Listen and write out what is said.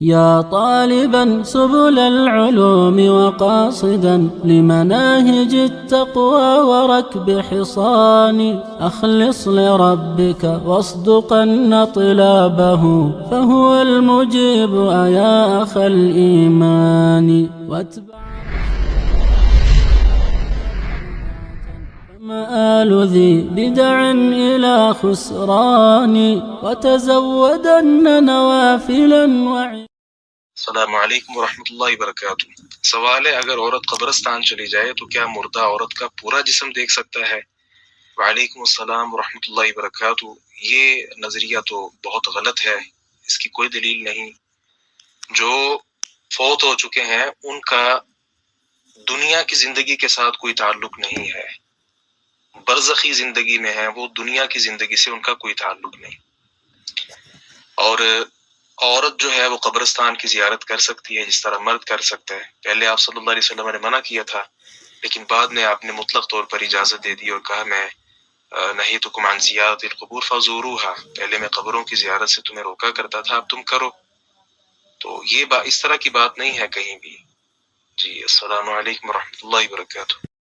या तालिबन सुबुल العلوم وقاصدا لمناهج التقوى وركب حصان أخلص لربك واصدقن طلابه فهو المجيب يا أخ الإيمان واتبع مآل ذي بدع إلى خسران وتزودن نوافلا अस्सलामु अलैकुम वरहमतुल्लाहि वबरकातुहू। सवाल है, अगर औरत कब्रिस्तान चली जाए तो क्या मुर्दा औरत का पूरा जिस्म देख सकता है? वालेकुम अस्सलाम वरहमतुल्लाहि वबरकातुहू। ये नजरिया तो बहुत गलत है, इसकी कोई दलील नहीं। जो फौत हो चुके हैं उनका दुनिया की जिंदगी के साथ कोई ताल्लुक नहीं है, बरज़खी जिंदगी में है वो, दुनिया की जिंदगी से उनका कोई ताल्लुक नहीं। और औरत जो है वो कब्रिस्तान की जियारत कर सकती है जिस तरह मर्द कर सकता है। पहले आप सल्लल्लाहु अलैहि वसल्लम ने मना किया था, लेकिन बाद में आपने मुतलक तौर पर इजाजत दे दी और कहा मैं नहीतुकुम अन ज़ियारतिल क़ुबूर फ़ज़ूरूहा। पहले मैं कब्रों की जियारत से तुम्हें रोका करता था, अब तुम करो। तो ये इस तरह की बात नहीं है कहीं भी। जी, अस्सलामु अलैकुम वरहमतुल्लाहि वबरकातुहू।